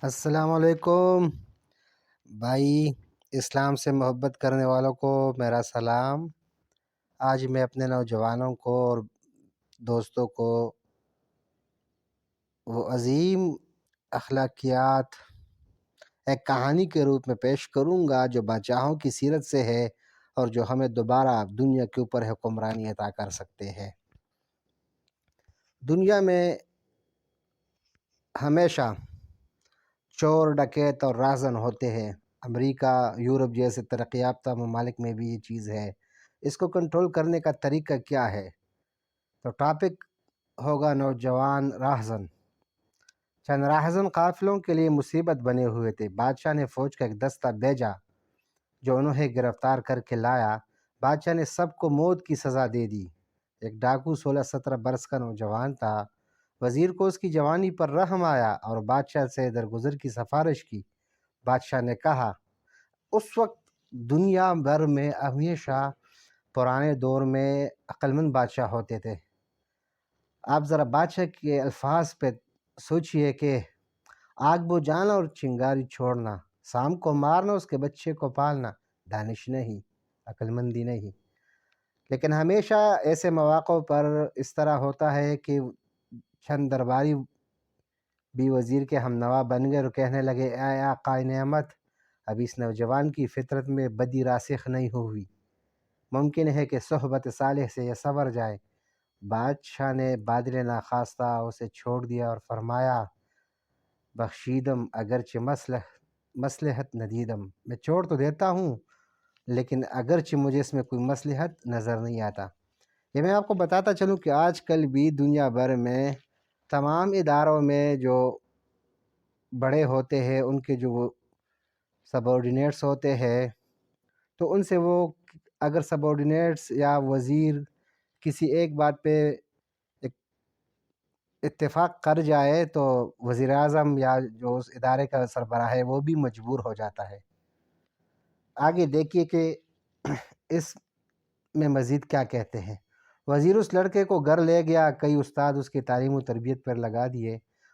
السلام علیکم بھائی، اسلام سے محبت کرنے والوں کو میرا سلام۔ آج میں اپنے نوجوانوں کو اور دوستوں کو وہ عظیم اخلاقیات ایک کہانی کے روپ میں پیش کروں گا جو بادشاہوں کی سیرت سے ہے اور جو ہمیں دوبارہ دنیا کے اوپر حکمرانی عطا کر سکتے ہیں۔ دنیا میں ہمیشہ چور، ڈکیت اور رہزن ہوتے ہیں۔ امریکہ، یورپ جیسے ترقی یافتہ ممالک میں بھی یہ چیز ہے۔ اس کو کنٹرول کرنے کا طریقہ کیا ہے؟ تو ٹاپک ہوگا نوجوان راہزن۔ چند راہزن قافلوں کے لیے مصیبت بنے ہوئے تھے۔ بادشاہ نے فوج کا ایک دستہ بھیجا جو انہیں گرفتار کر کے لایا۔ بادشاہ نے سب کو موت کی سزا دے دی۔ ایک ڈاکو 16-17 برس کا نوجوان تھا۔ وزیر کو اس کی جوانی پر رحم آیا اور بادشاہ سے درگزر کی سفارش کی۔ بادشاہ نے کہا، اس وقت دنیا بھر میں ہمیشہ پرانے دور میں عقل مند بادشاہ ہوتے تھے۔ آپ ذرا بادشاہ کے الفاظ پہ سوچئے کہ آگ بجھانا اور چنگاری چھوڑنا، سام کو مارنا، اس کے بچے کو پالنا دانش نہیں، عقل مندی نہیں۔ لیکن ہمیشہ ایسے مواقع پر اس طرح ہوتا ہے کہ چند درباری بھی وزیر کے ہم نوا بن گئے اور کہنے لگے، اے آقائے نعمت، اب اس نوجوان کی فطرت میں بدی راسخ نہیں ہوئی، ممکن ہے کہ صحبت صالح سے یہ سنور جائے۔ بادشاہ نے بادل ناخواستہ اسے چھوڑ دیا اور فرمایا، بخشیدم اگرچہ مصلحت ندیدم، میں چھوڑ تو دیتا ہوں لیکن اگرچہ مجھے اس میں کوئی مصلحت نظر نہیں آتا۔ یہ میں آپ کو بتاتا چلوں کہ آج کل بھی دنیا بھر میں تمام اداروں میں جو بڑے ہوتے ہیں، ان کے جو وہ سب آرڈینیٹس ہوتے ہیں، تو ان سے وہ اگر سب آرڈینیٹس یا وزیر کسی ایک بات پہ اتفاق کر جائے تو وزیر اعظم یا جو اس ادارے کا سربراہ ہے وہ بھی مجبور ہو جاتا ہے۔ آگے دیکھیے کہ اس میں مزید کیا کہتے ہیں۔ وزیر اس لڑکے کو گھر لے گیا، کئی استاد اس کی تعلیم و تربیت پر لگا دیے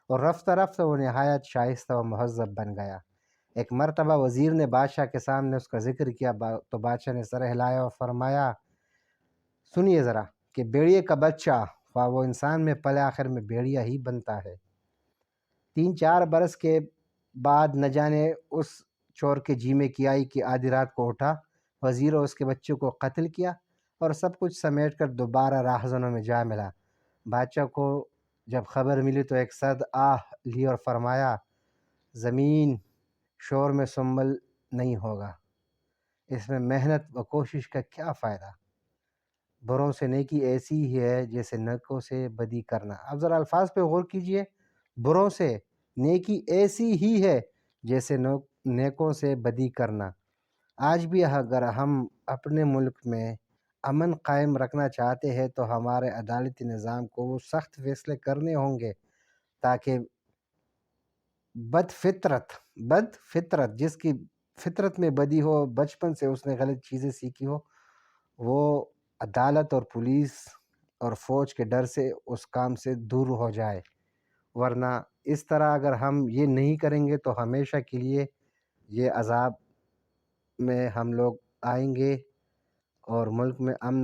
اور رفتہ رفتہ وہ نہایت شائستہ و مہذب بن گیا۔ ایک مرتبہ وزیر نے بادشاہ کے سامنے اس کا ذکر کیا تو بادشاہ نے سر ہلایا اور فرمایا، سنیے ذرا کہ بیڑیے کا بچہ خواہ وہ انسان میں پلے آخر میں بیڑیا ہی بنتا ہے۔ 3-4 برس کے بعد نہ جانے اس چور کے جی میں کی آئی کہ آدھی رات کو اٹھا، وزیر اور اس کے بچوں کو قتل کیا اور سب کچھ سمیٹ کر دوبارہ راہزنوں میں جا ملا۔ بادشاہ کو جب خبر ملی تو ایک سرد آہ لی اور فرمایا، زمین شور میں سنبل نہیں ہوگا، اس میں محنت و کوشش کا کیا فائدہ؟ بروں سے نیکی ایسی ہی ہے جیسے نیکوں سے بدی کرنا۔ اب ذرا الفاظ پہ غور کیجئے، بروں سے نیکی ایسی ہی ہے جیسے نیکوں سے بدی کرنا۔ آج بھی اگر ہم اپنے ملک میں امن قائم رکھنا چاہتے ہیں تو ہمارے عدالتی نظام کو وہ سخت فیصلے کرنے ہوں گے تاکہ بد فطرت جس کی فطرت میں بدی ہو، بچپن سے اس نے غلط چیزیں سیکھی ہو، وہ عدالت اور پولیس اور فوج کے ڈر سے اس کام سے دور ہو جائے۔ ورنہ اس طرح اگر ہم یہ نہیں کریں گے تو ہمیشہ کے لیے یہ عذاب میں ہم لوگ آئیں گے اور ملک میں امن